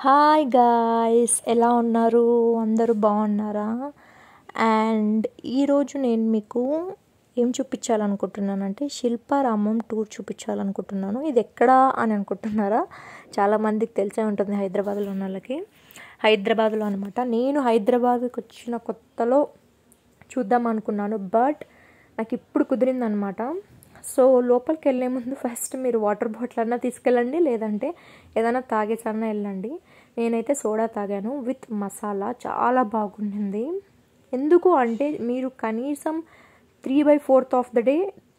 Hi guys, ఎలా ఉన్నారు? అందరూ బాగున్నారా? అండ్ ఈరోజు నేను మీకు ఏం చూపించాలనుకుంటున్నానంటే శిల్పారామం టూర్ చూపించాలనుకుంటున్నాను. ఇది ఎక్కడా అని అనుకుంటున్నారా? చాలామందికి తెలిసే ఉంటుంది, హైదరాబాద్లో ఉన్న వాళ్ళకి. హైదరాబాద్లో అనమాట. నేను హైదరాబాద్కి వచ్చిన కొత్తలో చూద్దాం అనుకున్నాను, బట్ నాకు ఇప్పుడు కుదిరిందనమాట. సో లోపలికి వెళ్ళే ముందు ఫస్ట్ మీరు వాటర్ బాటిల్ అన్నా తీసుకెళ్ళండి, లేదంటే ఏదైనా తాగేసన్నా వెళ్ళండి. నేనైతే సోడా తాగాను విత్ మసాలా, చాలా బాగుండింది. ఎందుకు అంటే మీరు కనీసం 3/4 ఆఫ్ ద డే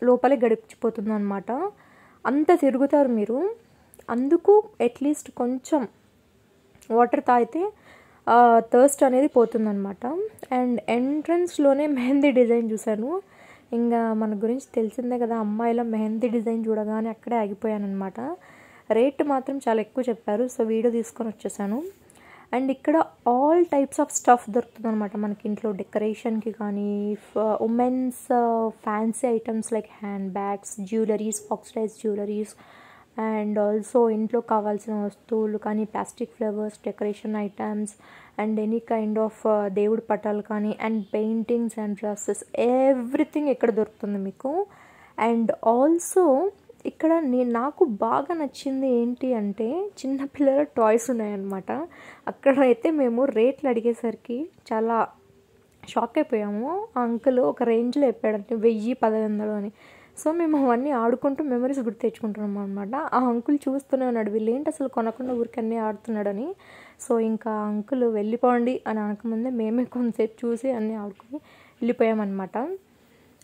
లోపలే గడిచిపోతుంది అనమాట. అంత తిరుగుతారు మీరు. అందుకు అట్లీస్ట్ కొంచెం వాటర్ తాగితే థర్స్ట్ అనేది పోతుందన్నమాట. అండ్ ఎంట్రన్స్లోనే మెహందీ డిజైన్ చూశాను. ఇంకా మన గురించి తెలిసిందే కదా, అమ్మాయిల మెహందీ డిజైన్ చూడగానే అక్కడే ఆగిపోయాను అనమాట. రేట్ మాత్రం చాలా ఎక్కువ చెప్పారు, సో వీడియో తీసుకొని వచ్చేసాను. అండ్ ఇక్కడ ఆల్ టైప్స్ ఆఫ్ స్టఫ్ దొరుకుతుంది అనమాట మనకి. ఇంట్లో డెకరేషన్కి కానీ, women's fancy items like hand bags, jewelleries, oxidise jewelleries, and also ఇంట్లో కావాల్సిన వస్తువులు కానీ, plastic flowers, decoration items, and any kind of దేవుడి పటాలు కానీ, and paintings and dresses, everything ఇక్కడ దొరుకుతుంది మీకు. అండ్ ఆల్సో ఇక్కడ నాకు బాగా నచ్చింది ఏంటి అంటే చిన్నపిల్లల టాయ్స్ ఉన్నాయన్నమాట. అక్కడైతే మేము రేట్లు అడిగేసరికి చాలా షాక్ అయిపోయాము. ఆ అంకుల్ ఒక రేంజ్లో చెప్పాడంటే 1000-1500 అని. సో మేము అవన్నీ ఆడుకుంటూ మెమరీస్ గుర్తు తెచ్చుకుంటున్నాం అనమాట. ఆ అంకుల్ చూస్తూనే ఉన్నాడు, వీళ్ళు ఏంటి అసలు కొనకుండా ఊరికి అన్నీ ఆడుతున్నాడని. సో ఇంకా అంకుల్ వెళ్ళిపోండి అని అనకముందే మేమే కొంతసేపు చూసి అన్నీ ఆడుకొని వెళ్ళిపోయామన్నమాట.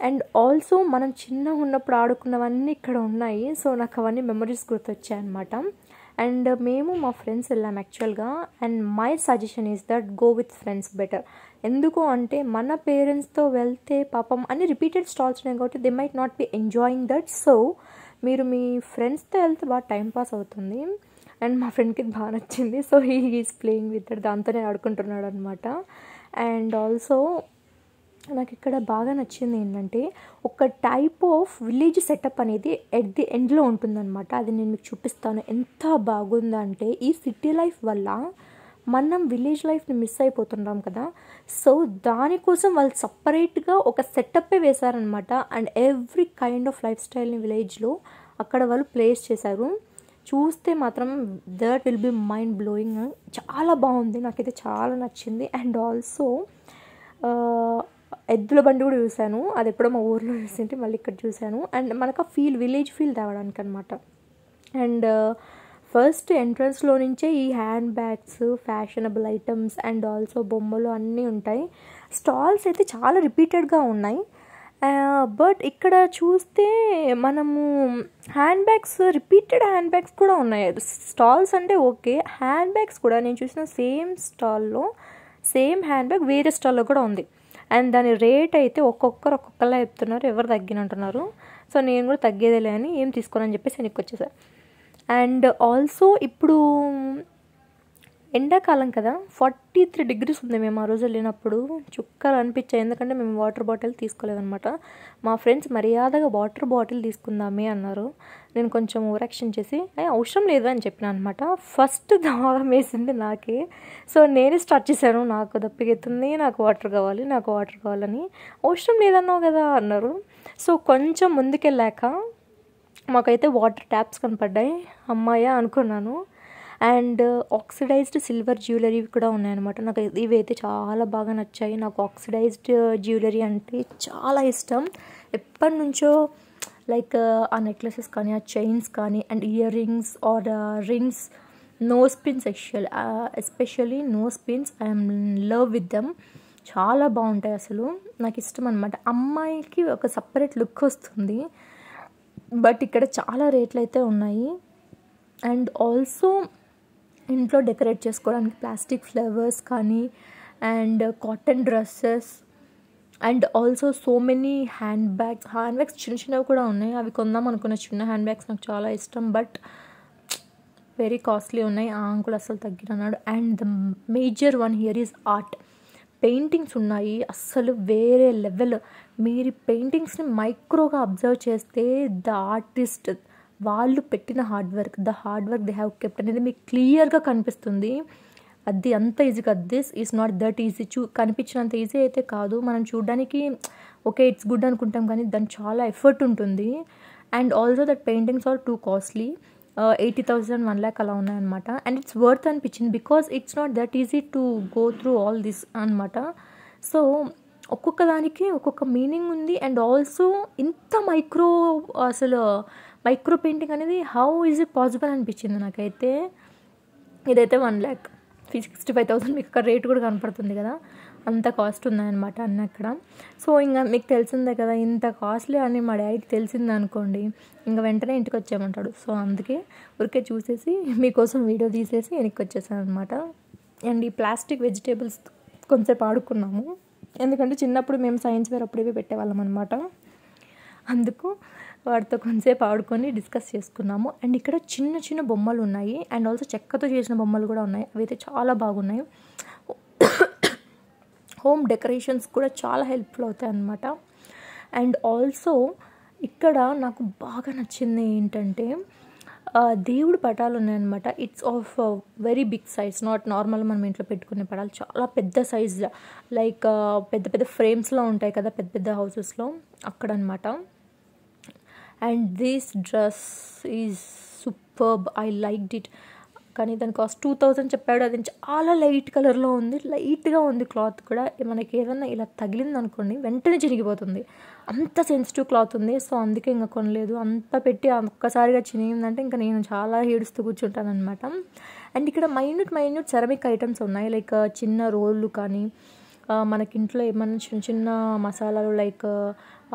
అండ్ ఆల్సో మనం చిన్నగా ఉన్నప్పుడు ఆడుకున్నవన్నీ ఇక్కడ ఉన్నాయి. సో నాకు అవన్నీ మెమరీస్ గుర్తొచ్చాయి అనమాట. అండ్ మేము మా ఫ్రెండ్స్ వెళ్ళాం యాక్చువల్గా. And my suggestion is that go with friends better. ఎందుకు అంటే మన పేరెంట్స్తో వెళ్తే పాపం అన్ని రిపీటెడ్ స్టాల్స్ ఉన్నాయి కాబట్టి they might not be enjoying that. So మీరు మీ ఫ్రెండ్స్తో వెళ్తే బాగా టైంపాస్ అవుతుంది. అండ్ మా ఫ్రెండ్కి ఇది బాగా నచ్చింది, so he is playing with that, దాంతోనే ఆడుకుంటున్నాడు అనమాట. అండ్ ఆల్సో నాకు ఇక్కడ బాగా నచ్చింది ఏంటంటే ఒక టైప్ ఆఫ్ విలేజ్ సెటప్ అనేది ఎట్ ది ఎండ్లో ఉంటుందన్నమాట. అది నేను మీకు చూపిస్తాను. ఎంత బాగుందంటే ఈ సిటీ లైఫ్ వల్ల మనం విలేజ్ లైఫ్ని మిస్ అయిపోతున్నాం కదా. సో దానికోసం వాళ్ళు సపరేట్గా ఒక సెటప్పే వేశారనమాట. And every kind of life స్టైల్ని విలేజ్లో అక్కడ వాళ్ళు ప్లేస్ చేశారు. చూస్తే మాత్రం that will be mind blowing. చాలా బాగుంది, నాకైతే చాలా నచ్చింది. అండ్ ఆల్సో ఎద్దుల బండి కూడా చూశాను. అది ఎప్పుడో మా ఊర్లో చూసింటే మళ్ళీ ఇక్కడ చూశాను. అండ్ మనకు ఆ విలేజ్ ఫీల్ తేవడానికి అనమాట. అండ్ ఫస్ట్ ఎంట్రన్స్లో నుంచే ఈ hand bags, fashionable items, and also బొమ్మలు అన్నీ ఉంటాయి. స్టాల్స్ అయితే చాలా రిపీటెడ్గా ఉన్నాయి. బట్ ఇక్కడ చూస్తే మనము hand bags, repeated hand bags కూడా ఉన్నాయి. స్టాల్స్ అంటే ఓకే, హ్యాండ్ బ్యాగ్స్ కూడా నేను చూసిన సేమ్ స్టాల్లో సేమ్ హ్యాండ్ బ్యాగ్ వేరే స్టాల్లో కూడా ఉంది. అండ్ దాని రేట్ అయితే ఒక్కొక్కలా చెప్తున్నారు, ఎవరు తగ్గినంటున్నారు. సో నేను కూడా తగ్గేదేలే అని ఏం తీసుకోనని చెప్పేసి వెనక్కి వచ్చేసాను. అండ్ ఆల్సో ఇప్పుడు ఎండాకాలం కదా, 43 degrees ఉంది. మేము ఆ రోజు వెళ్ళినప్పుడు చుక్కలు అనిపించాయి, ఎందుకంటే మేము వాటర్ బాటిల్ తీసుకోలేదన్నమాట. మా ఫ్రెండ్స్ మర్యాదగా వాటర్ బాటిల్ తీసుకుందామే అన్నారు. నేను కొంచెం ఓవరాక్షన్ చేసి అవసరం లేదు అని చెప్పిన అనమాట. ఫస్ట్ దాహం వేసింది నాకే. సో నేనే స్టార్ట్ చేశాను, నాకు దప్పికెత్తుంది, నాకు వాటర్ కావాలని. అవసరం లేదన్నావు కదా అన్నారు. సో కొంచెం ముందుకెళ్ళాక మాకైతే వాటర్ ట్యాప్స్ కనపడ్డాయి. అమ్మాయా అనుకున్నాను. అండ్ ఆక్సిడైజ్డ్ సిల్వర్ జ్యువెలరీ కూడా ఉన్నాయన్నమాట. నాకు ఇవి అయితే చాలా బాగా నచ్చాయి. నాకు ఆక్సిడైజ్డ్ జ్యువెలరీ అంటే చాలా ఇష్టం ఎప్పటి నుంచో. లైక్ ఆ నెక్లెసెస్ కానీ, ఆ చైన్స్ కానీ, and earrings or rings, nose pins, especially nose pins, I'm love with them. చాలా బాగుంటాయి అసలు, నాకు ఇష్టం అనమాట. అమ్మాయికి ఒక సపరేట్ లుక్ వస్తుంది. బట్ ఇక్కడ చాలా రేట్లు అయితే ఉన్నాయి. అండ్ ఆల్సో ఇంట్లో డెకరేట్ చేసుకోవడానికి ప్లాస్టిక్ ఫ్లవర్స్ కానీ, and cotton dresses, and also so many hand bags చిన్నవి కూడా ఉన్నాయి. అవి కొందాం అనుకున్న చిన్న హ్యాండ్ బ్యాగ్స్ నాకు చాలా ఇష్టం, బట్ వెరీ కాస్ట్లీ ఉన్నాయి. ఆ అంకుల్ అసలు తగ్గిరన్నాడు. And the major one here is art. Paintings ఉన్నాయి, అస్సలు వేరే లెవెల్. మీరు పెయింటింగ్స్ని మైక్రోగా అబ్జర్వ్ చేస్తే ద ఆర్టిస్ట్ వాళ్ళు పెట్టిన the hard work they have kept అనేది మీకు క్లియర్గా కనిపిస్తుంది. అది అంత ఈజీ కాదు. This is not that easy. కనిపించినంత ఈజీ అయితే కాదు. మనం చూడడానికి ఓకే ఇట్స్ గుడ్ అనుకుంటాం, కానీ దానికి చాలా ఎఫర్ట్ ఉంటుంది. And also that paintings are too costly. 80,000 1 lakh అలా ఉన్నాయన్నమాట. అండ్ ఇట్స్ వర్త్ అనిపించింది because it's not that easy to go through all this అనమాట. సో ఒక్కొక్క దానికి ఒక్కొక్క మీనింగ్ ఉంది. అండ్ ఆల్సో ఇంత మైక్రో పెయింటింగ్ అనేది హౌ ఈజ్ ఇట్ పాసిబుల్ అనిపించింది నాకైతే. ఇదైతే 1,65,000 మీకు అక్కడ రేట్ కూడా కనపడుతుంది కదా, అంత కాస్ట్ ఉన్నాయన్నమాట అన్నీ అక్కడ. సో ఇంకా మీకు తెలిసిందే కదా, ఇంత కాస్ట్లీ అని మా డాడీకి తెలిసింది అనుకోండి, ఇంకా వెంటనే ఇంటికి వచ్చేయమంటాడు. సో అందుకే ఊరికే చూసేసి మీకోసం వీడియో తీసేసి వెనక్కి వచ్చేసాను అనమాట. అండ్ ఈ ప్లాస్టిక్ వెజిటేబుల్స్ కొంచెంసేపు ఆడుకున్నాము, ఎందుకంటే చిన్నప్పుడు మేము సైన్స్ వేర్ అప్పుడు ఇవి పెట్టేవాళ్ళం అనమాట. అందుకు వాటితో కొంచెంసేపు ఆడుకొని డిస్కస్ చేసుకున్నాము. అండ్ ఇక్కడ చిన్న చిన్న బొమ్మలు ఉన్నాయి, అండ్ ఆల్సో చెక్కతో చేసిన బొమ్మలు కూడా ఉన్నాయి. అవి అయితే చాలా బాగున్నాయి. హోమ్ డెకరేషన్స్ కూడా చాలా హెల్ప్ఫుల్ అవుతాయి అన్నమాట. అండ్ ఆల్సో ఇక్కడ నాకు బాగా నచ్చింది ఏంటంటే దేవుడి పటాలు ఉన్నాయన్నమాట. It's of very big size, not normal మనం ఇంట్లో పెట్టుకునే పటాలు, చాలా పెద్ద సైజ్, లైక్ పెద్ద పెద్ద ఫ్రేమ్స్లో ఉంటాయి కదా పెద్ద పెద్ద హౌసెస్లో, అక్కడ అనమాట. And this dress is superb, I liked it. కానీ దాని కాస్ట్ 2,000 చెప్పాడు. అది చాలా లైట్ కలర్లో ఉంది, లైట్గా ఉంది క్లాత్ కూడా. మనకి ఏదన్నా ఇలా తగిలింది అనుకోండి వెంటనే చినిగిపోతుంది, అంత సెన్సిటివ్ క్లాత్ ఉంది. సో అందుకే ఇంకా కొనలేదు. అంత పెట్టి ఒక్కసారిగా చినిగిందంటే ఇంకా నేను చాలా ఏడుస్తూ కూర్చుంటాను అనమాట. అండ్ ఇక్కడ మైన్యూట్ సెరమిక్ ఐటమ్స్ ఉన్నాయి, లైక్ చిన్న రోళ్ళు కానీ, మనకి ఇంట్లో ఏమన్నా చిన్న చిన్న మసాలాలు లైక్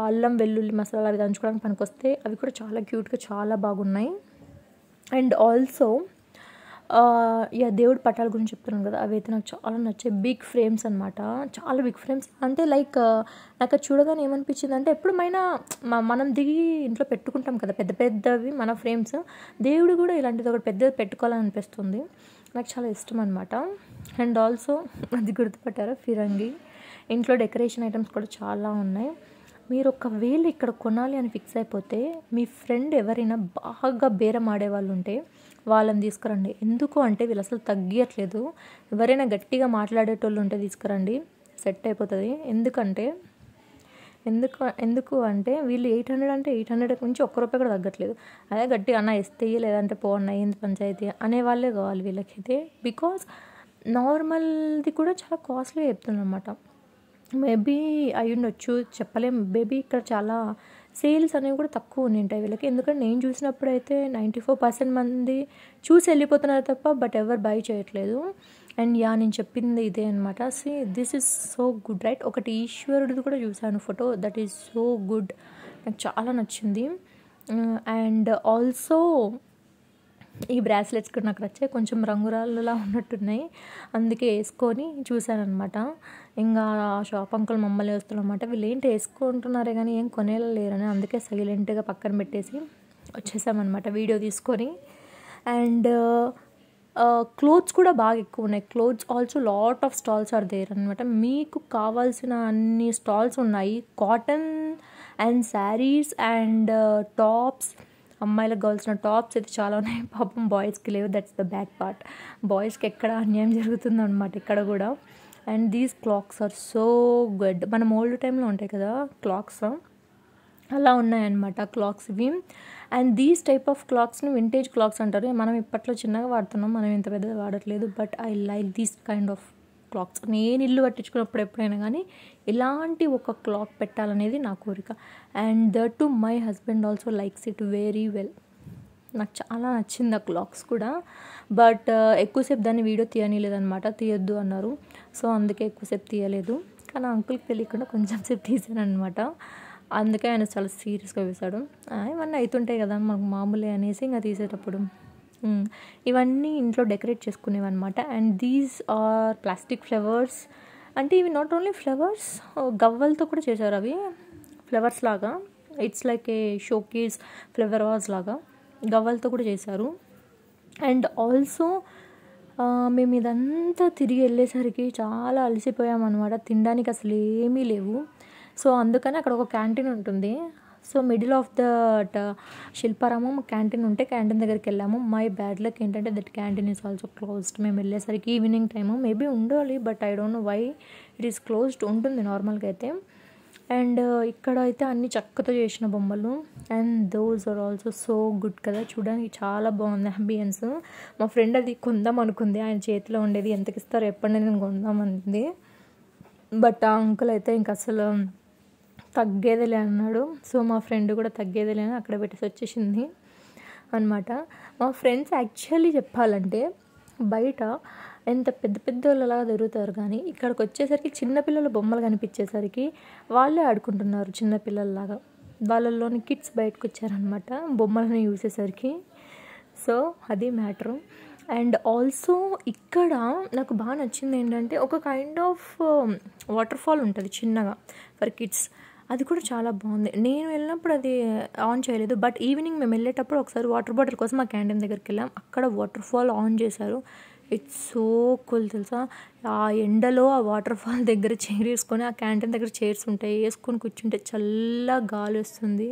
అల్లం వెల్లుల్లి మసాలా అవి దంచుకోవడానికి పనికొస్తే అవి కూడా చాలా క్యూట్గా చాలా బాగున్నాయి. అండ్ ఆల్సో దేవుడి పటాల గురించి చెప్తున్నాను కదా, అవి అయితే నాకు చాలా నచ్చాయి. బిగ్ ఫ్రేమ్స్ అనమాట, చాలా బిగ్ ఫ్రేమ్స్. అంటే లైక్ నాకు అది చూడగానే ఏమనిపించింది అంటే, ఎప్పుడైనా మనం దిగి ఇంట్లో పెట్టుకుంటాం కదా పెద్ద పెద్దవి మన ఫ్రేమ్స్, దేవుడు కూడా ఇలాంటిది ఒకటి పెద్దది పెట్టుకోవాలని అనిపిస్తుంది. నాకు చాలా ఇష్టం అనమాట. అండ్ ఆల్సో అది గుర్తుపట్టారా, ఫిరంగి. ఇంట్లో డెకరేషన్ ఐటమ్స్ కూడా చాలా ఉన్నాయి. మీరు ఒకవేళ ఇక్కడ కొనాలి అని ఫిక్స్ అయిపోతే, మీ ఫ్రెండ్ ఎవరైనా బాగా బేరం ఆడేవాళ్ళు ఉంటే వాళ్ళని తీసుకురండి. ఎందుకు అంటే వీళ్ళు అసలు తగ్గియట్లేదు. ఎవరైనా గట్టిగా మాట్లాడేటోళ్ళు ఉంటే తీసుకురండి, సెట్ అయిపోతుంది. ఎందుకు అంటే వీళ్ళు 800 అంటే 800 నుంచి ఒక్క రూపాయి కూడా తగ్గట్లేదు. అదే గట్టిగా అన్న ఇస్తే లేదంటే పోన్న ఏంది పంచాయతీ అనేవాళ్ళే కావాలి వీళ్ళకైతే. బికాజ్ నార్మల్ది కూడా చాలా కాస్ట్లీ చెప్తున్నారు అనమాట. మేబీ అయి ఉండొచ్చు, చెప్పలేం. మేబీ ఇక్కడ చాలా సేల్స్ అనేవి కూడా తక్కువ ఉంటాయి వీళ్ళకి. ఎందుకంటే నేను చూసినప్పుడు అయితే 94% మంది చూసి వెళ్ళిపోతున్నారు తప్ప బట్ ఎవరు బై చేయట్లేదు. అండ్ నేను చెప్పింది ఇదే అనమాట. This is so good right. ఒకటి ఈశ్వరుడిది కూడా చూశాను photo, that is so good, నాకు చాలా నచ్చింది. అండ్ ఆల్సో ఈ బ్రాస్లెట్స్ కూడా నాకు నచ్చాయి, కొంచెం రంగురాళ్ళలా ఉన్నట్టున్నాయి, అందుకే వేసుకొని చూశాను అనమాట. ఇంకా షాప్ అంకుల్ మమ్మల్ని వస్తున్నమాట, వీళ్ళు ఏంటి వేసుకుంటున్నారే కానీ ఏం కొనేలా లేరని, అందుకే సైలెంట్గా పక్కన పెట్టేసి వచ్చేసామన్నమాట వీడియో తీసుకొని. అండ్ క్లోత్స్ కూడా బాగా ఎక్కువ ఉన్నాయి. Clothes also lot of stalls are there అనమాట. మీకు కావాల్సిన అన్ని స్టాల్స్ ఉన్నాయి. Cotton and saris and tops, అమ్మాయిలకు కావాల్సిన టాప్స్ అయితే చాలా ఉన్నాయి. పాపం బాయ్స్కి లేవు, దట్స్ ద బ్యాడ్ పార్ట్. బాయ్స్కి ఎక్కడ అన్యాయం జరుగుతుంది అనమాట ఇక్కడ కూడా. And these clocks are so good. మనం ఓల్డ్ టైంలో ఉంటాయి కదా క్లాక్స్, అలా ఉన్నాయన్నమాట క్లాక్స్ ఇవి. అండ్ దీస్ టైప్ ఆఫ్ క్లాక్స్ని వింటేజ్ క్లాక్స్ అంటారు. మనం ఇప్పట్లో చిన్నగా వాడుతున్నాం, మనం ఇంత పెద్దగా వాడట్లేదు. But I like these kind of clocks. నేను ఇల్లు కట్టించుకున్నప్పుడు ఎప్పుడైనా కానీ ఇలాంటి ఒక క్లాక్ పెట్టాలనేది నా కోరిక. And that to my husband also likes it very well. నాకు చాలా నచ్చింది ఆ క్లాక్స్ కూడా. బట్ ఎక్కువసేపు దాన్ని వీడియో తీయనీలేదనమాట, తీయొద్దు అన్నారు. సో అందుకే ఎక్కువసేపు తీయలేదు. కానీ అంకుల్కి తెలియకుండా కొంచెం సేపు తీసాను అనమాట. అందుకే ఆయన చాలా సీరియస్గా వేశాడు. ఇవన్నీ అవుతుంటాయి కదా మనకు మామూలే అనేసి ఇంకా తీసేటప్పుడు. ఇవన్నీ ఇంట్లో డెకరేట్ చేసుకునేవన్నమాట. And these are plastic flowers. అంటే ఇవి నాట్ ఓన్లీ ఫ్లవర్స్, గవ్వలతో కూడా చేశారు అవి ఫ్లవర్స్ లాగా. It's like A showcase flower vase లాగా గవ్వలతో కూడా చేశారు. అండ్ ఆల్సో మేము ఇదంతా తిరిగి వెళ్ళేసరికి చాలా అలసిపోయామన్నమాట. తినడానికి అసలు ఏమీ లేవు. సో అందుకని అక్కడ ఒక క్యాంటీన్ ఉంటుంది. So middle of the Shilparamam canteen ఉంటే క్యాంటీన్ దగ్గరికి వెళ్ళాము. మై బ్యాడ్ లక్ ఏంటంటే that canteen is also closed. మేము వెళ్ళేసరికి ఈవినింగ్ టైము మేబీ ఉండాలి, but I don't know why it is closed. ఉంటుంది నార్మల్గా అయితే. అండ్ ఇక్కడ అయితే అన్ని చెక్కతో చేసిన బొమ్మలు, and those are also so good కదా, చూడడానికి చాలా బాగుంది అంబియన్స్. మా ఫ్రెండ్ అది కొందాం అనుకుంది, ఆయన చేతిలో ఉండేది ఎంతకి ఇస్తారో ఎప్పటి నేను కొందామనింది. బట్ ఆ అంకుల్ అయితే ఇంక అసలు తగ్గేదిలే అన్నాడు. సో మా ఫ్రెండ్ కూడా తగ్గేదిలే అని అక్కడ పెట్టేసి వచ్చేసింది అనమాట. మా ఫ్రెండ్స్ యాక్చువల్లీ చెప్పాలంటే బయట ఎంత పెద్ద పెద్ద వాళ్ళలాగా తిరుగుతారు, కానీ ఇక్కడికి వచ్చేసరికి చిన్నపిల్లల బొమ్మలు కనిపించేసరికి వాళ్ళే ఆడుకుంటున్నారు చిన్నపిల్లల్లాగా. వాళ్ళల్లోని కిడ్స్ బయటకు వచ్చారనమాట బొమ్మలను చూసేసరికి. సో అది మ్యాటరు. అండ్ ఆల్సో ఇక్కడ నాకు బాగా నచ్చింది ఏంటంటే ఒక కైండ్ ఆఫ్ వాటర్ ఫాల్ ఉంటుంది చిన్నగా ఫర్ కిడ్స్. అది కూడా చాలా బాగుంది. నేను వెళ్ళినప్పుడు అది ఆన్ చేయలేదు, బట్ ఈవినింగ్ మేము వెళ్ళేటప్పుడు ఒకసారి వాటర్ బాటిల్ కోసం ఆ క్యాంటీన్ దగ్గరికి వెళ్ళాం. అక్కడ వాటర్ ఫాల్ ఆన్ చేశారు. ఇట్స్ సో కూల్ తెలుసా. ఆ ఎండలో ఆ వాటర్ ఫాల్ దగ్గర చైర్ వేసుకొని, ఆ క్యాంటీన్ దగ్గర చైర్స్ ఉంటాయి, వేసుకొని కూర్చుంటే చల్లగా గాలి వస్తుంది.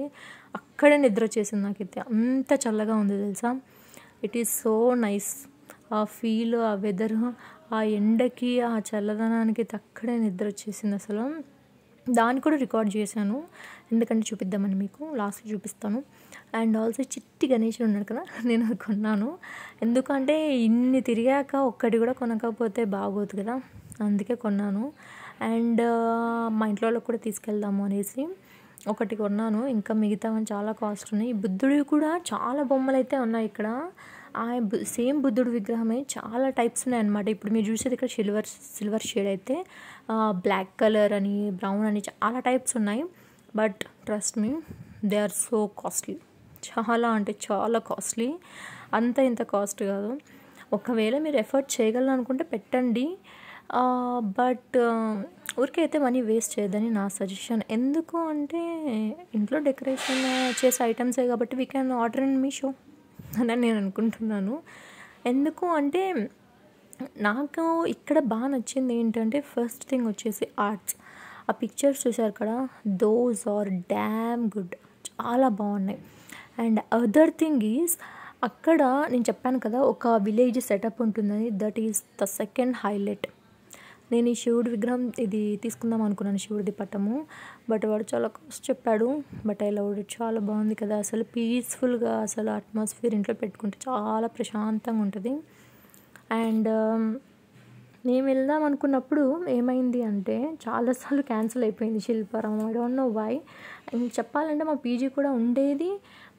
అక్కడే నిద్ర వచ్చేసింది నాకైతే, అంత చల్లగా ఉంది తెలుసా. It is so nice. ఆ ఫీల్, ఆ వెదర్, ఆ ఎండకి ఆ చల్లదనానికి అక్కడే నిద్ర వచ్చేసింది అసలు. దాన్ని కూడా రికార్డ్ చేశాను, ఎందుకంటే చూపిద్దామని మీకు లాస్ట్లో చూపిస్తాను. అండ్ ఆల్సో చిట్టి గణేషుడు ఉన్నాడు కదా, నేను అది కొన్నాను. ఎందుకంటే ఇన్ని తిరిగాక ఒక్కటి కూడా కొనకపోతే బాగోదు కదా, అందుకే కొన్నాను. అండ్ మా ఇంట్లో వాళ్ళకి కూడా తీసుకెళ్దాము అనేసి ఒకటి కొన్నాను. ఇంకా మిగతావని చాలా కాస్ట్ ఉన్నాయి. బుద్ధుడివి కూడా చాలా బొమ్మలు అయితే ఉన్నాయి ఇక్కడ. ఆ సేమ్ బుద్ధుడు విగ్రహమే చాలా టైప్స్ ఉన్నాయన్నమాట. ఇప్పుడు మీరు చూసేది ఇక్కడ సిల్వర్ షేడ్ అయితే, బ్లాక్ కలర్ అని, బ్రౌన్ అని చాలా టైప్స్ ఉన్నాయి. But trust me, they are so costly. చాలా అంటే చాలా కాస్ట్లీ. అంత ఇంత కాస్ట్ కాదు. ఒకవేళ మీరు ఎఫర్ట్ చేయగలను అనుకుంటే పెట్టండి, బట్ ఊరికే అయితే మనీ వేస్ట్ చేయొద్దని నా సజెషన్. ఎందుకు అంటే ఇంట్లో డెకరేషన్ చేసే ఐటమ్సే కాబట్టి we can order in Meesho అని నేను అనుకుంటున్నాను. ఎందుకు అంటే నాకు ఇక్కడ బాగా నచ్చింది ఏంటంటే ఫస్ట్ థింగ్ వచ్చేసి ఆర్ట్స్. ఆ పిక్చర్స్ చూసారు కదా, దోస్ ఆర్ డ్యామ్ గుడ్, చాలా బాగున్నాయి. అండ్ అదర్ థింగ్ ఈజ్ అక్కడ నేను చెప్పాను కదా ఒక విలేజ్ సెటప్ ఉంటుందని, that is the second highlight. నేను ఈ శివుడి విగ్రహం ఇది తీసుకుందాం అనుకున్నాను, శివుడిది పటము, బట్ వాడు చాలా కాస్ట్ చెప్పాడు. బట్ ఐ లవ్ ఇట్, చాలా బాగుంది కదా అసలు, పీస్ఫుల్గా అసలు అట్మాస్ఫియర్ ఇంట్లో పెట్టుకుంటే చాలా ప్రశాంతంగా ఉంటుంది. అండ్ నేను వెళ్దాం అనుకున్నప్పుడు ఏమైంది అంటే చాలాసార్లు క్యాన్సిల్ అయిపోయింది Shilparamam. I don't know why. చెప్పాలంటే మా పీజీ కూడా ఉండేది,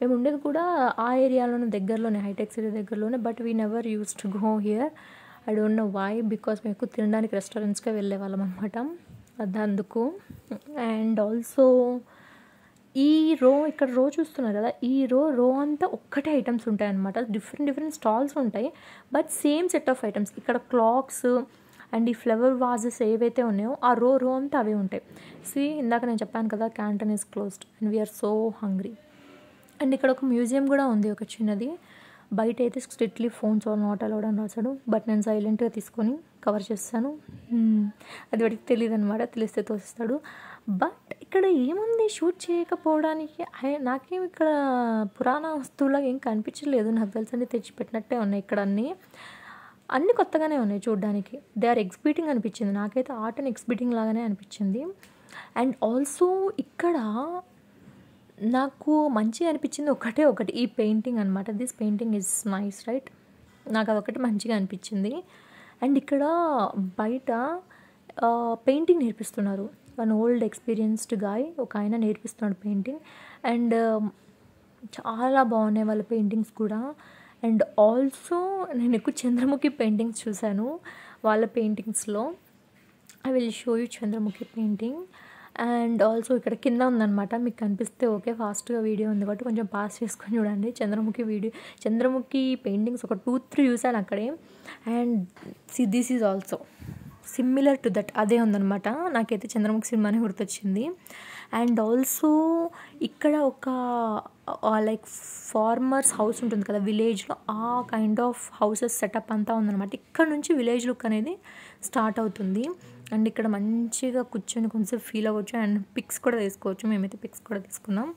మేము ఉండేది కూడా ఆ ఏరియాలోనే, దగ్గరలోనే, హైటెక్ సిటీ దగ్గరలోనే. But we never use to go here. I don't know why, because మేము ఎక్కువ తినడానికి రెస్టారెంట్స్కే వెళ్ళే వాళ్ళం అనమాట, అందుకు. అండ్ ఆల్సో ఈ ఇక్కడ రో చూస్తున్నారు కదా, ఈ రో అంతా ఒక్కటే ఐటమ్స్ ఉంటాయి అనమాట. డిఫరెంట్ స్టాల్స్ ఉంటాయి, but same set of items. ఇక్కడ క్లాక్స్ అండ్ ఈ ఫ్లవర్ వాజెస్ ఏవైతే ఉన్నాయో ఆ రో అంతా అవే ఉంటాయి. ఇందాక నేను చెప్పాను కదా canteen is closed and we are so hungry. And ఇక్కడ ఒక మ్యూజియం కూడా ఉంది, ఒక చిన్నది. బయట అయితే strictly phones are not allowed అని రాశాడు, బట్ నేను సైలెంట్గా తీసుకొని కవర్ చేస్తాను. అది వాడికి తెలియదు అనమాట, తెలిస్తే తోసిస్తాడు. బట్ ఇక్కడ ఏముంది షూట్ చేయకపోవడానికి, నాకేం ఇక్కడ పురాణ వస్తువులాగా ఏం కనిపించలేదు. నాకు తెలిసి తెచ్చిపెట్టినట్టే ఉన్నాయి ఇక్కడ, అన్నీ కొత్తగానే ఉన్నాయి చూడడానికి. దే ఆర్ ఎగ్జిబిటింగ్ అనిపించింది నాకైతే, ఆర్ట్ అండ్ ఎగ్జిబిటింగ్ లాగానే అనిపించింది. అండ్ ఆల్సో ఇక్కడ నాకు మంచిగా అనిపించింది ఒకటి, ఈ పెయింటింగ్ అనమాట. This painting is nice right, నాకు అదొకటి మంచిగా అనిపించింది. అండ్ ఇక్కడ బయట పెయింటింగ్ నేర్పిస్తున్నారు. వన్ ఓల్డ్ ఎక్స్పీరియన్స్డ్ గాయ్, ఒక ఆయన నేర్పిస్తున్నాడు పెయింటింగ్. అండ్ చాలా బాగున్నాయి వాళ్ళ పెయింటింగ్స్ కూడా. అండ్ ఆల్సో నేను ఎక్కువ చంద్రముఖి పెయింటింగ్స్ చూశాను వాళ్ళ పెయింటింగ్స్లో. I will show you Chandramukhi painting. And also ఇక్కడ కింద ఉందన్నమాట, మీకు కనిపిస్తే ఓకే, ఫాస్ట్గా వీడియో ఉంది కాబట్టి కొంచెం పాస్ చేసుకొని చూడండి. చంద్రముఖి పెయింటింగ్స్ ఒక 2-3 చూశాను అక్కడే. And this is also similar to that, అదే ఉందన్నమాట. నాకైతే చంద్రముఖి సినిమానే గుర్తొచ్చింది. అండ్ ఆల్సో ఇక్కడ ఒక లైక్ ఫార్మర్స్ హౌస్ ఉంటుంది కదా విలేజ్లో, ఆ కైండ్ ఆఫ్ హౌసెస్ సెటప్ అంతా ఉందన్నమాట. ఇక్కడ నుంచి విలేజ్ లుక్ అనేది స్టార్ట్ అవుతుంది. అండ్ ఇక్కడ మంచిగా కూర్చొని కొంచెం ఫీల్ అవ్వచ్చు, అండ్ పిక్స్ కూడా తీసుకోవచ్చు. మేమైతే పిక్స్ కూడా తీసుకున్నాం.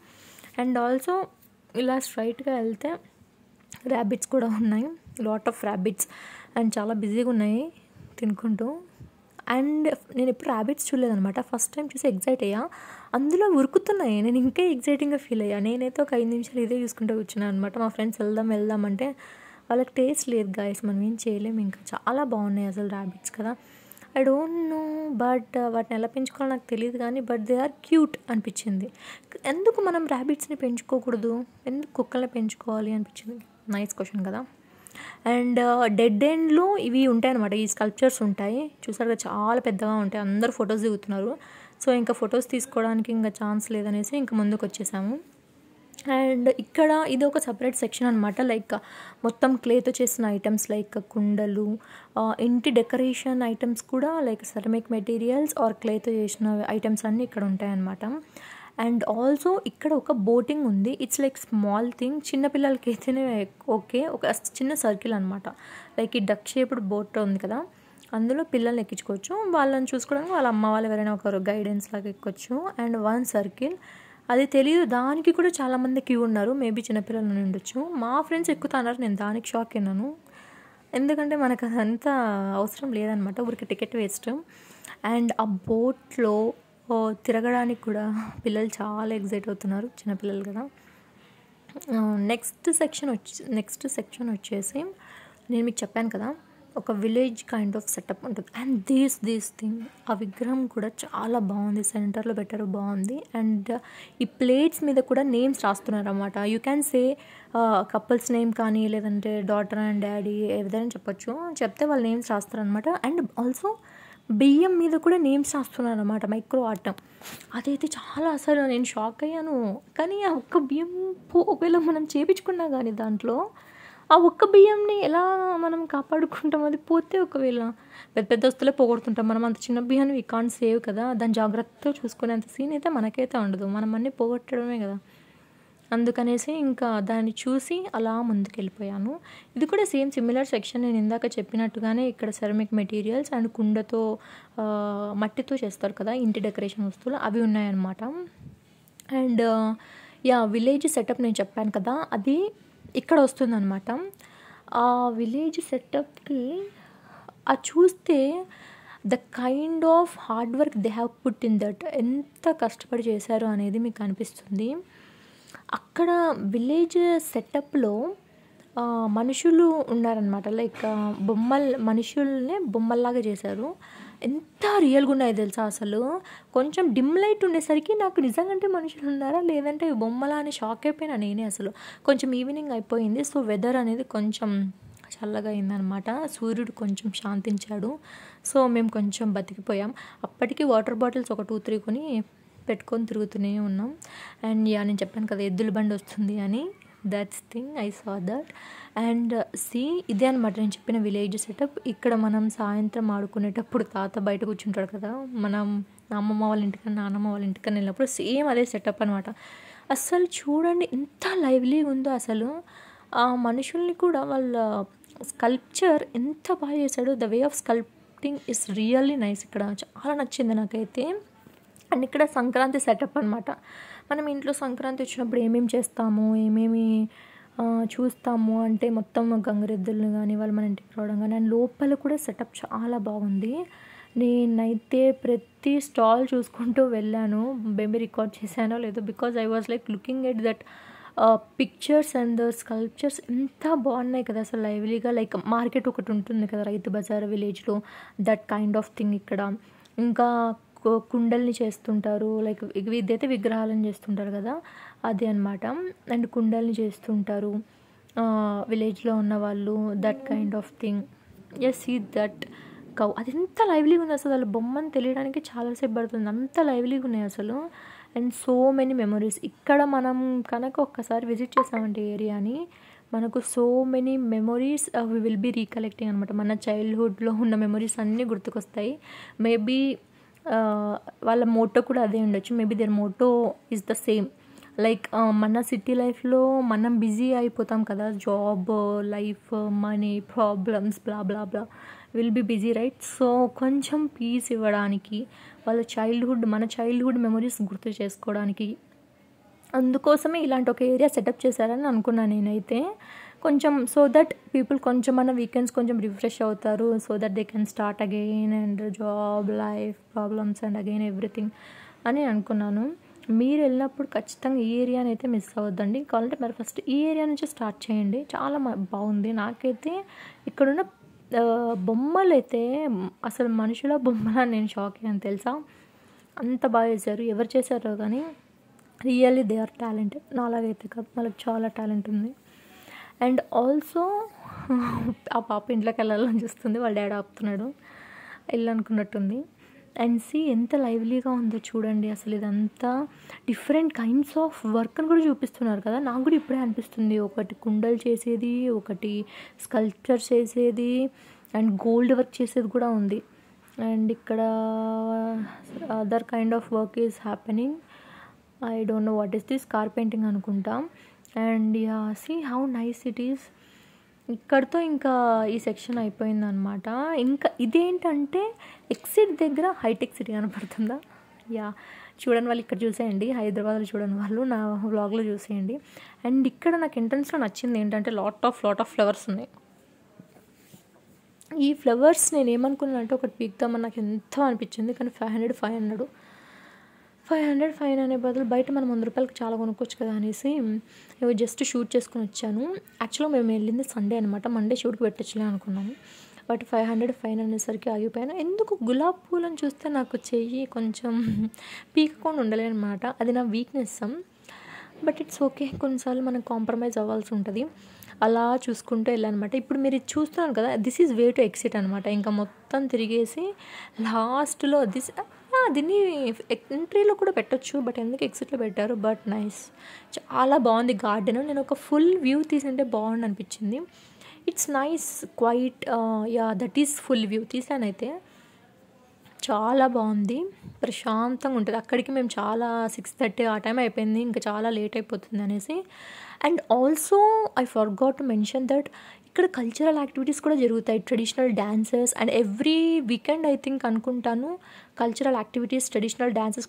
అండ్ ఆల్సో ఇలా స్ట్రైట్గా వెళ్తే ర్యాబిట్స్ కూడా ఉన్నాయి, లాట్ ఆఫ్ ర్యాబిట్స్, అండ్ చాలా బిజీగా ఉన్నాయి తినుకుంటూ. అండ్ నేను ఎప్పుడు ర్యాబిట్స్ చూడలేదనమాట, ఫస్ట్ టైం చూసి ఎగ్జైట్ అయ్యా, అందులో ఉరుకుతున్నాయి. నేను ఇంకా ఎగ్జైటింగ్గా ఫీల్ అయ్యా. నేనైతే ఒక 5 నిమిషాలు ఇదే చూసుకుంటూ కూర్చున్నాను అనమాట. మా ఫ్రెండ్స్ వెళ్దాం అంటే వాళ్ళకి టేస్ట్ లేదు గాయస్, మనం ఏం చేయలేము. ఇంకా చాలా బాగున్నాయి అసలు ర్యాబిట్స్ కదా. ఐ డోంట్ నో బట్ వాటిని ఎలా పెంచుకోవాలో నాకు తెలియదు కానీ బట్ దే ఆర్ క్యూట్ అనిపించింది. ఎందుకు మనం ర్యాబిట్స్ని పెంచుకోకూడదు, ఎందుకు కుక్కల్ని పెంచుకోవాలి అనిపించింది. నైస్ క్వశ్చన్ కదా. అండ్ డెడ్ ఎండ్లో ఇవి ఉంటాయి అనమాట, ఈ స్కల్ప్చర్స్ ఉంటాయి చూసారుగా, చాలా పెద్దగా ఉంటాయి. అందరూ ఫొటోస్ దిగుతున్నారు. సో ఇంకా ఫొటోస్ తీసుకోవడానికి ఇంకా ఛాన్స్ లేదనేసి ఇంకా ముందుకు వచ్చేసాము. అండ్ ఇక్కడ ఇది ఒక సపరేట్ సెక్షన్ అనమాట, లైక్ మొత్తం క్లేతో చేసిన ఐటమ్స్ లైక్ కుండలు, ఇంటి డెకరేషన్ ఐటమ్స్ కూడా లైక్ సెరమిక్ మెటీరియల్స్ ఆర్ క్లేతో చేసిన ఐటమ్స్ అన్నీ ఇక్కడ ఉంటాయన్నమాట. అండ్ ఆల్సో ఇక్కడ ఒక బోటింగ్ ఉంది, ఇట్స్ లైక్ స్మాల్ థింగ్, చిన్నపిల్లలకి అయితేనే ఓకే, ఒక చిన్న సర్కిల్ అనమాట, లైక్ ఈ డక్ షేప్డ్ బోట్ ఉంది కదా, అందులో పిల్లల్ని ఎక్కించుకోవచ్చు. వాళ్ళని చూసుకోవడానికి వాళ్ళ అమ్మ వాళ్ళు ఎవరైనా ఒకరు గైడెన్స్ లాగా ఎక్కొచ్చు. అండ్ 1 సర్కిల్ అది తెలియదు, దానికి కూడా చాలామంది క్యూ ఉన్నారు, మేబీ చిన్నపిల్లలు ఉండొచ్చు. మా ఫ్రెండ్స్ ఎక్కుతున్నారు, నేను దానికి షాక్ అయినాను, ఎందుకంటే మనకు అదంతా అవసరం లేదనమాట, ఊరికి టికెట్ వేస్ట్. అండ్ ఆ బోట్లో తిరగడానికి కూడా పిల్లలు చాలా ఎగ్జైట్ అవుతున్నారు, చిన్నపిల్లలు కదా. నెక్స్ట్ సెక్షన్ వచ్చేసి నేను మీకు చెప్పాను కదా, ఒక విలేజ్ కైండ్ ఆఫ్ సెటప్ ఉంటుంది. అండ్ దిస్ థింగ్, ఆ విగ్రహం కూడా చాలా బాగుంది, సెంటర్లో పెట్టారు, బాగుంది. అండ్ ఈ ప్లేట్స్ మీద కూడా నేమ్స్ రాస్తున్నారు అన్నమాట. You can say couples name కానీ లేదంటే డాటర్ అండ్ డాడీ ఏదైనా చెప్పొచ్చు, చెప్తే వాళ్ళు నేమ్స్ రాస్తారనమాట. అండ్ ఆల్సో బియ్యం మీద కూడా నేమ్స్ రాస్తున్నారు అన్నమాట, మైక్రో ఆర్ట్. అదైతే చాలా అసలు నేను షాక్ అయ్యాను. కానీ ఆ ఒక్క బియ్యం ఒకవేళ మనం చేపించుకున్నా కానీ దాంట్లో ఆ ఒక్క బియ్యంని ఎలా మనం కాపాడుకుంటాం, అది పోతే ఒకవేళ పెద్ద వస్తువులే పోగొడుతుంటాం మనం, అంత చిన్న బియ్యాన్ని వీ కాంట్ సేవ్ కదా, దాన్ని జాగ్రత్తగా చూసుకునేంత సీన్ అయితే మనకైతే ఉండదు, మనం అన్నీ పోగొట్టడమే కదా. అందుకనేసి ఇంకా దాన్ని చూసి అలా ముందుకు వెళ్ళిపోయాను. ఇది కూడా సేమ్ సిమిలర్ సెక్షన్, నేను ఇందాక చెప్పినట్టుగానే ఇక్కడ సెరమిక్ మెటీరియల్స్ అండ్ కుండతో మట్టితో చేస్తారు కదా ఇంటి డెకరేషన్ వస్తువులు, అవి ఉన్నాయన్నమాట. అండ్ విలేజ్ సెటప్ నేను చెప్పాను కదా, అది ఇక్కడ వస్తుందన్నమాట. ఆ విలేజ్ సెటప్కి అది చూస్తే the kind of hard work they have put in that, ఎంత కష్టపడి చేశారు అనేది మీకు అనిపిస్తుంది. అక్కడ విలేజ్ సెటప్లో మనుషులు ఉన్నారనమాట, లైక్ మనుషుల్నే బొమ్మల్లాగా చేశారు. ఎంత రియల్గా ఉన్నాయో తెలుసా అసలు. కొంచెం డిమ్ లైట్ ఉండేసరికి నాకు నిజంగా మనుషులు ఉన్నారా లేదంటే బొమ్మలా అని షాక్ అయిపోయినా నేనే అసలు. కొంచెం ఈవినింగ్ అయిపోయింది, సో వెదర్ అనేది కొంచెం చల్లగా అయిందనమాట, సూర్యుడు కొంచెం శాంతించాడు, సో మేము కొంచెం బతికిపోయాం. అప్పటికి వాటర్ బాటిల్స్ ఒక 2-3 కొని పెట్టుకొని తిరుగుతూనే ఉన్నాం. అండ్ నేను చెప్పాను కదా ఎద్దుల బండి వస్తుంది అని, that's thing I saw that. And ఇదే అనమాట నేను చెప్పిన విలేజ్ సెటప్. ఇక్కడ మనం సాయంత్రం ఆడుకునేటప్పుడు తాత బయట కూర్చుంటాడు కదా, మనం అమ్మమ్మ వాళ్ళ ఇంటికన్నా నాన్నమ్మ వాళ్ళ ఇంటికన్నా వెళ్ళినప్పుడు సేమ్ అదే సెటప్ అనమాట. అస్సలు చూడండి ఎంత లైవ్లీగా ఉందో అసలు. ఆ మనుషుల్ని కూడా వాళ్ళ స్కల్ప్చర్ ఎంత బాగా చేశాడు, the way of sculpting is really nice, ఇక్కడ చాలా నచ్చింది నాకైతే. అండ్ ఇక్కడ సంక్రాంతి సెటప్ అనమాట, మనం ఇంట్లో సంక్రాంతి వచ్చినప్పుడు ఏమేమి చేస్తాము, ఏమేమి చూస్తాము అంటే మొత్తం గంగరెద్దులను కానీ వాళ్ళు మన ఇంటికి రావడం కానీ, అండ్ లోపల కూడా సెటప్ చాలా బాగుంది. నేనైతే ప్రతి స్టాల్ చూసుకుంటూ వెళ్ళాను, మేబీ రికార్డ్ చేశానో లేదో, because I was like looking at that pictures and sculptures ఎంత బాగున్నాయి కదా అసలు లైవ్లీగా. లైక్ మార్కెట్ ఒకటి ఉంటుంది కదా రైతు బజార్ విలేజ్లో, దట్ కైండ్ ఆఫ్ థింగ్ ఇక్కడ. ఇంకా కుండల్ని చేస్తుంటారు, లైక్ ఇదైతే విగ్రహాలను చేస్తుంటారు కదా అది అనమాట. అండ్ కుండల్ని చేస్తుంటారు విలేజ్లో ఉన్న వాళ్ళు, that kind of thing. See that cow, అది ఎంత లైవ్లీగా ఉంది అసలు, వాళ్ళ బొమ్మని తెలియడానికి చాలాసేపు పడుతుంది, అంత లైవ్లీగా ఉన్నాయి అసలు. అండ్ సో మెనీ మెమొరీస్ ఇక్కడ మనం కనుక ఒక్కసారి విజిట్ చేసామంటే ఏరియాని, మనకు so many memories we will be recollecting అనమాట. మన చైల్డ్హుడ్లో ఉన్న మెమొరీస్ అన్నీ గుర్తుకొస్తాయి. మేబీ వాళ్ళ మోటో కూడా అదే ఉండొచ్చు, maybe their motto is the same. Like మన సిటీ లైఫ్లో మనం బిజీ అయిపోతాం కదా, job life money problems blah blah blah, will be busy right. So కొంచెం పీస్ ఇవ్వడానికి, వాళ్ళ మన చైల్డ్హుడ్ మెమొరీస్ గుర్తు చేసుకోవడానికి అందుకోసమే ఇలాంటి ఒక ఏరియా సెటప్ చేశారని అనుకున్నాను నేనైతే. కొంచెం సో దట్ పీపుల్ కొంచెమన్నా వీకెండ్స్ కొంచెం రిఫ్రెష్ అవుతారు. So that they can start again and job, life problems and again everything అని అనుకున్నాను. మీరు వెళ్ళినప్పుడు ఖచ్చితంగా ఈ ఏరియాని అయితే మిస్ అవ్వద్దండి. కావాలంటే మరి ఫస్ట్ ఈ ఏరియా నుంచి స్టార్ట్ చేయండి. చాలా బాగుంది. నాకైతే ఇక్కడున్న బొమ్మలు అయితే అసలు మనుషుల బొమ్మల నేను షాక్ అయ్యాను తెలుసా. అంత బాగా చేశారు. ఎవరు చేశారో కానీ రియల్లీ దే ఆర్ టాలెంటెడ్. నాలాగైతే కాదు, వాళ్ళకి చాలా టాలెంట్ ఉంది. అండ్ ఆల్సో ఆ పాప ఇంట్లోకి వెళ్ళాలని చూస్తుంది, వాళ్ళ డాడీ ఆపుతున్నాడు, వెళ్ళనుకున్నట్టుంది. అండ్ సి ఎంత లైవ్లీగా ఉందో చూడండి. అసలు ఇదంతా డిఫరెంట్ కైండ్స్ ఆఫ్ వర్క్ అని కూడా చూపిస్తున్నారు కదా. నాకు కూడా ఇప్పుడే అనిపిస్తుంది, ఒకటి కుండలు చేసేది, ఒకటి స్కల్ప్చర్ చేసేది అండ్ గోల్డ్ వర్క్ చేసేది కూడా ఉంది. అండ్ ఇక్కడ other kind of work is happening. I don't know what is this, car painting అనుకుంటా. And yeah see how nice it is. ఇక్కడితో ఇంకా ఈ సెక్షన్ అయిపోయిందనమాట. ఇంకా ఇదేంటంటే ఎగ్జిట్ దగ్గర హైటెక్ సిటీ కనపడుతుందా? యా, చూడని వాళ్ళు ఇక్కడ చూసేయండి, హైదరాబాద్లో చూడని వాళ్ళు నా వ్లాగ్లో చూసేయండి. అండ్ ఇక్కడ నాకు ఎంట్రన్స్లో నచ్చింది ఏంటంటే లాట్ ఆఫ్ ఫ్లవర్స్ ఉన్నాయి. ఈ ఫ్లవర్స్ నేను ఏమనుకున్నాను అంటే ఒకటి పీకుతామని నాకు ఎంతో అనిపించింది, కానీ 500 ఫైన్ అనే బదులు బయట మనం 100 రూపాయలకి చాలా కొనుక్కోవచ్చు కదా అనేసి ఇవి జస్ట్ షూట్ చేసుకుని వచ్చాను. యాక్చువల్గా మేము వెళ్ళింది సండే అనమాట, మండే షూట్కి పెట్టచ్చులే అనుకున్నాము. బట్ 500 ఫైన్ అనేసరికి ఆగిపోయాను. ఎందుకు గులాబ్ పూలను చూస్తే నాకు చెయ్యి కొంచెం పీకకుండా ఉండలేనమాట, అది నా వీక్నెస్. బట్ ఇట్స్ ఓకే, కొన్నిసార్లు మనం కాంప్రమైజ్ అవ్వాల్సి ఉంటుంది. అలా చూసుకుంటూ వెళ్ళానమాట. ఇప్పుడు మీరు ఇది చూస్తున్నాను కదా, this is way to exit అనమాట. ఇంకా మొత్తం తిరిగేసి లాస్ట్లో దీన్ని ఎంట్రీలో కూడా పెట్టచ్చు, బట్ ఎందుకు ఎగ్జిట్లో పెట్టారు. బట్ నైస్, చాలా బాగుంది గార్డెన్. నేను ఒక ఫుల్ వ్యూ తీసింటే బాగుండు అనిపించింది. It's nice quite, yeah that is full view తీసానైతే. చాలా బాగుంది, ప్రశాంతంగా ఉంటుంది. అక్కడికి మేము చాలా 6:30 ఆ టైం అయిపోయింది, ఇంకా చాలా లేట్ అయిపోతుంది అనేసి. And also I forgot to mention that ఇక్కడ కల్చరల్ యాక్టివిటీస్ కూడా జరుగుతాయి, traditional dances. And every weekend I think అనుకుంటాను కల్చరల్ యాక్టివిటీస్, ట్రెడిషనల్ డ్యాన్సెస్